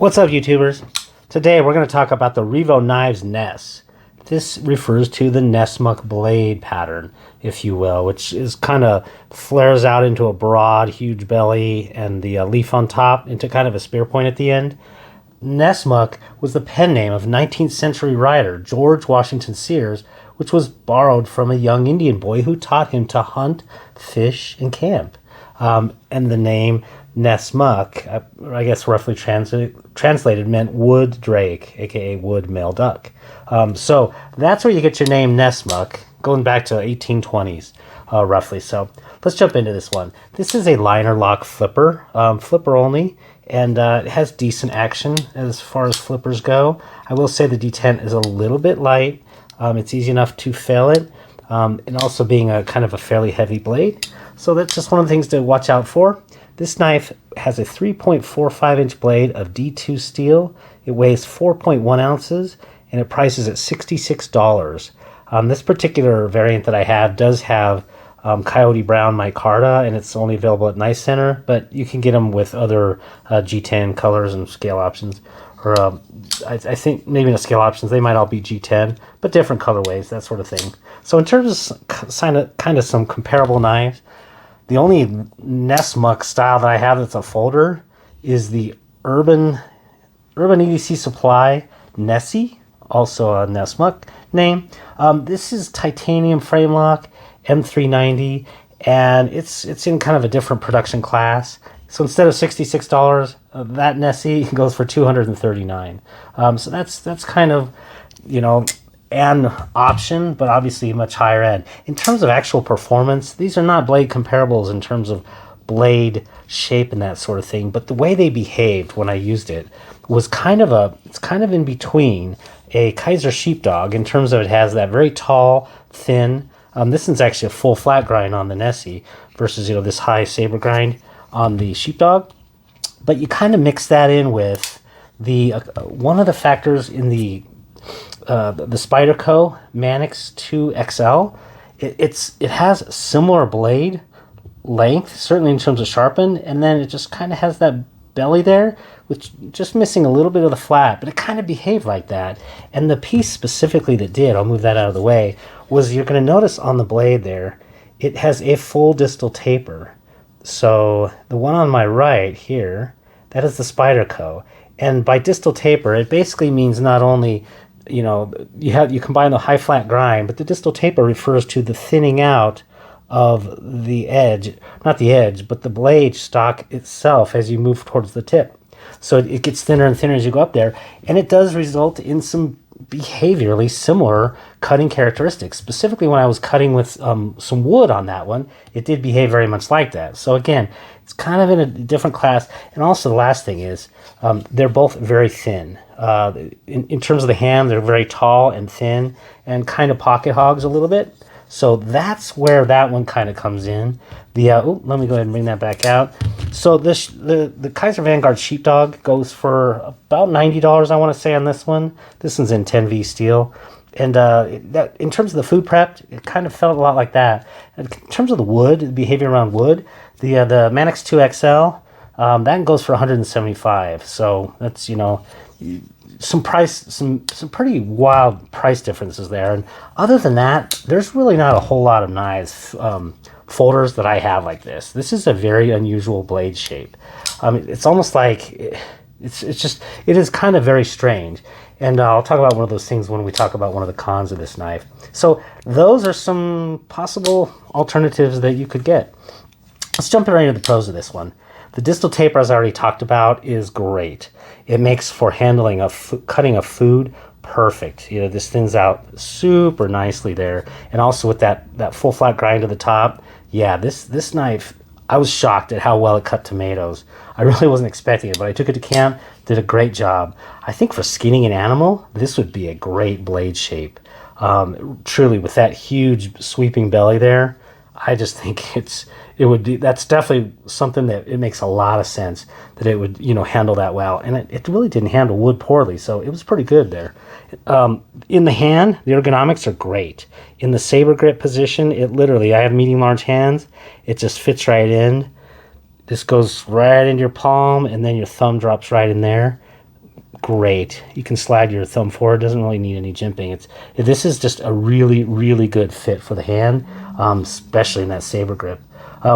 What's up, YouTubers? Today we're going to talk about the Revo Knives Ness. This refers to the NESSMUK blade pattern, if you will, which is kind of flares out into a broad, huge belly and the leaf on top into kind of a spear point at the end. NESSMUK was the pen name of 19th century writer George Washington Sears, which was borrowed from a young Indian boy who taught him to hunt, fish, and camp. And the name NESSMUK, I guess roughly translated, meant wood drake, aka wood male duck. So that's where you get your name NESSMUK, going back to 1820s, roughly. So let's jump into this one. This is a liner lock flipper, flipper only, and it has decent action as far as flippers go. I will say the detent is a little bit light. It's easy enough to fail it, and also being a kind of a fairly heavy blade. So that's just one of the things to watch out for. This knife has a 3.45 inch blade of D2 steel. It weighs 4.1 ounces and it prices at $66. This particular variant that I have does have Coyote Brown micarta, and it's only available at Knife Center, but you can get them with other G10 colors and scale options. Or I think maybe the scale options, they might all be G10, but different colorways, that sort of thing. So in terms of kind of some comparable knives, the only NESSMUK style that I have that's a folder is the Urban EDC Supply Nessie, also a NESSMUK name. This is titanium frame lock, M390, and it's in kind of a different production class. So instead of $66, that Nessie goes for $239. So that's kind of, you know, an option, but obviously much higher end. In terms of actual performance, these are not blade comparables in terms of blade shape and that sort of thing, but the way they behaved when I used it was it's kind of in between a Kaiser sheepdog in terms of it has that very tall, thin, this one's actually a full flat grind on the Nessie versus, you know, this high saber grind on the sheepdog. But you kind of mix that in with the one of the factors in the Spyderco Manix 2 XL. It has similar blade length, certainly in terms of sharpen, and then it just kind of has that belly there, which just missing a little bit of the flat, but it kind of behaved like that. And the piece specifically that did, I'll move that out of the way, was you're going to notice on the blade there, it has a full distal taper. So the one on my right here, that is the Spyderco. And by distal taper, it basically means not only, you know, you combine the high flat grind, but the distal taper refers to the thinning out of the edge, not the edge, but the blade stock itself as you move towards the tip. So it gets thinner and thinner as you go up there, and it does result in some behaviorally similar cutting characteristics. Specifically when I was cutting with some wood on that one, it did behave very much like that. So again, it's kind of in a different class. And also the last thing is they're both very thin. In terms of the hand, they're very tall and thin and kind of pocket hogs a little bit. So that's where that one kind of comes in. Let me go ahead and bring that back out. So the Kaiser Vanguard Sheepdog goes for about $90, I want to say, on this one. This one's in 10V steel. And that, in terms of the food prep, it kind of felt a lot like that. In terms of the wood, the behavior around wood, the Manix 2 XL, that goes for $175. So that's, you know, some pretty wild price differences there. And other than that, there's really not a whole lot of knives folders that I have like this. This is a very unusual blade shape. It's almost like it is kind of very strange. And I'll talk about one of those things when we talk about one of the cons of this knife. So those are some possible alternatives that you could get. Let's jump right into the pros of this one. The distal taper, as I already talked about, is great. It makes for handling cutting of food perfect. You know, this thins out super nicely there. And also with that full flat grind to the top, yeah, this knife, I was shocked at how well it cut tomatoes. I really wasn't expecting it, but I took it to camp, did a great job. I think for skinning an animal, this would be a great blade shape. Truly, with that huge sweeping belly there, I just think that's definitely something that it makes a lot of sense that it would, you know, handle that well. And it really didn't handle wood poorly, so it was pretty good there. In the hand, the ergonomics are great. In the saber grip position, it literally, I have medium large hands, it just fits right in. This goes right into your palm, and then your thumb drops right in there. great. You can slide your thumb forward. It doesn't really need any jimping. This is just a really, really good fit for the hand, especially in that saber grip.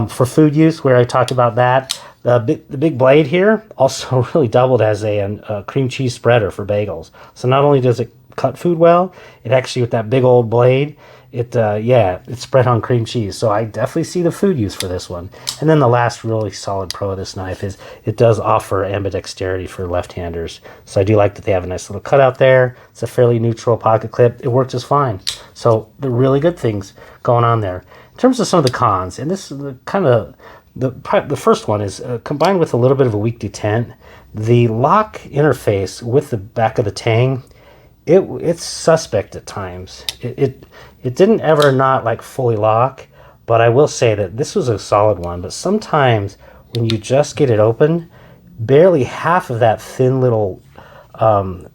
For food use, where I talked about that, the big blade here also really doubled as a cream cheese spreader for bagels. So not only does it cut food well, it actually, with that big old blade, it's spread on cream cheese. So I definitely see the food use for this one. And then the last really solid pro of this knife is it does offer ambidexterity for left-handers. So I do like that they have a nice little cutout there. It's a fairly neutral pocket clip. It worked just fine. So the really good things going on there. In terms of some of the cons, and this is the first one is combined with a little bit of a weak detent, the lock interface with the back of the tang, it's suspect at times. It didn't ever not like fully lock, but I will say that this was a solid one. But sometimes when you just get it open, barely half of that thin little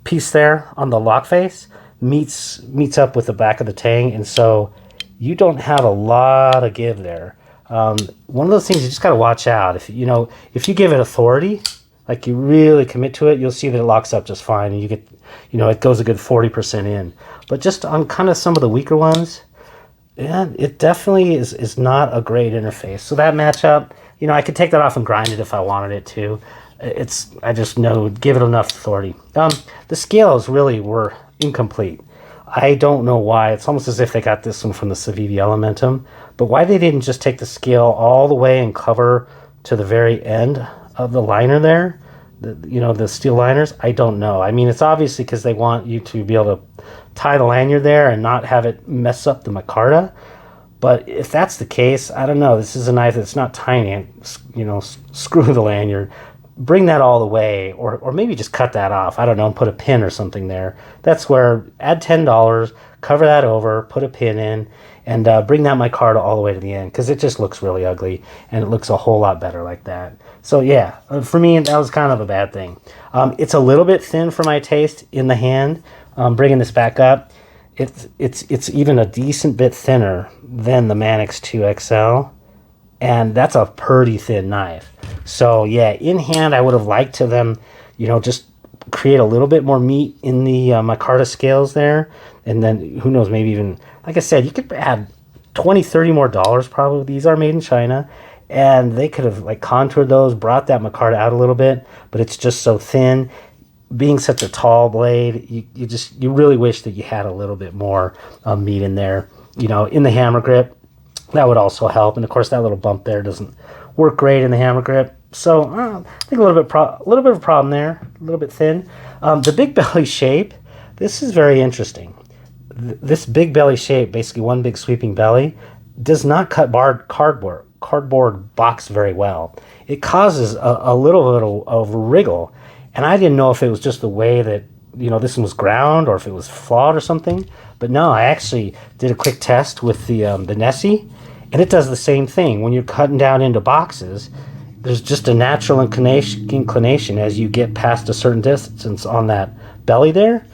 piece there on the lock face meets up with the back of the tang, and so you don't have a lot of give there. One of those things you just got to watch out. If you give it authority, like you really commit to it, you'll see that it locks up just fine, and you get, it goes a good 40% in. But just on kind of some of the weaker ones, yeah, it definitely is not a great interface. So that matchup, I could take that off and grind it if I wanted it to. I just know, give it enough authority. The scales really were incomplete. I don't know why. It's almost as if they got this one from the Civivi Elementum, but why they didn't just take the scale all the way and cover to the very end of the liner there, the steel liners, I don't know. I mean, it's obviously because they want you to be able to tie the lanyard there and not have it mess up the micarta. But if that's the case, I don't know. This is a knife that's not tiny. Screw the lanyard. Bring that all the way, or maybe just cut that off. I don't know, and put a pin or something there. That's where, add $10, cover that over, put a pin in, and bring that micarta all the way to the end, because it just looks really ugly, and it looks a whole lot better like that. So yeah, for me, that was kind of a bad thing. It's a little bit thin for my taste in the hand. Bringing this back up, it's even a decent bit thinner than the Manix 2 XL, and that's a pretty thin knife. So yeah, in hand, I would have liked to them, just create a little bit more meat in the micarta scales there, and then who knows, maybe even, like I said, you could add $20-30 more probably. These are made in China, and they could have like contoured those, brought that micarta out a little bit, but it's just so thin. Being such a tall blade, you really wish that you had a little bit more meat in there, in the hammer grip. That would also help, and of course that little bump there doesn't work great in the hammer grip. So I think a little bit of a problem there, a little bit thin. The big belly shape, this is very interesting. This big belly shape, basically one big sweeping belly, does not cut cardboard box very well. It causes a little bit of a wriggle, and I didn't know if it was just the way that this one was ground or if it was flawed or something. But no, I actually did a quick test with the Nessie, and it does the same thing. When you're cutting down into boxes, there's just a natural inclination as you get past a certain distance on that belly there,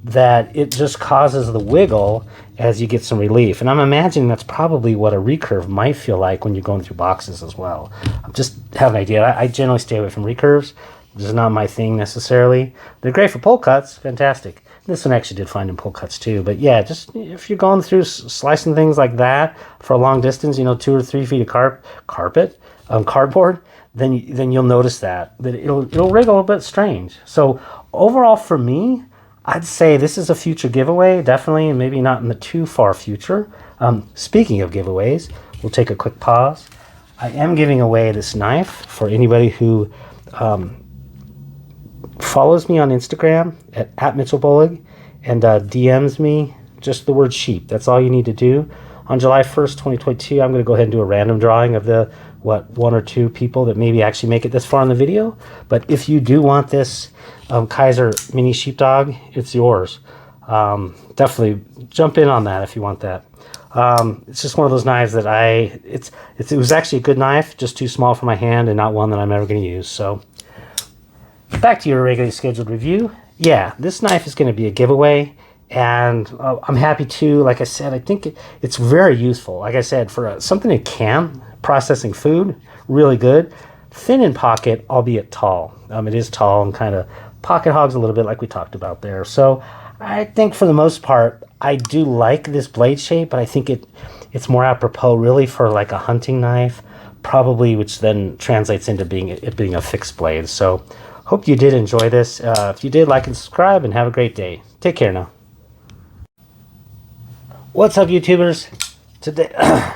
that it just causes the wiggle as you get some relief. And I'm imagining that's probably what a recurve might feel like when you're going through boxes as well. I just have an idea. I generally stay away from recurves. This is not my thing necessarily. They're great for pull cuts, fantastic. This one actually did find in pull cuts too. But yeah, just if you're going through slicing things like that for a long distance, 2 or 3 feet of cardboard, then you'll notice that it'll wriggle a bit strange. So overall for me, I'd say this is a future giveaway, definitely, and maybe not in the too far future. Speaking of giveaways, we'll take a quick pause. I am giving away this knife for anybody who follows me on Instagram at @MitchellBolig and DMs me just the word sheep. That's all you need to do. On July 1st, 2022, I'm going to go ahead and do a random drawing of the 1 or 2 people that maybe actually make it this far in the video. But if you do want this Kaiser mini sheepdog, it's yours. Definitely jump in on that if you want that. It's just one of those knives that it was actually a good knife, just too small for my hand and not one that I'm ever going to use. So back to your regularly scheduled review. Yeah, this knife is going to be a giveaway, and I'm happy to. Like I said, I think it's very useful. Like I said, for something in cam, processing food, really good. Thin in pocket, albeit tall. It is tall and kind of pocket hogs a little bit like we talked about there. So I think for the most part, I do like this blade shape, but I think it's more apropos really for like a hunting knife, probably, which then translates into it being a fixed blade. So hope you did enjoy this. If you did, like and subscribe, and have a great day. Take care now. What's up, YouTubers? Today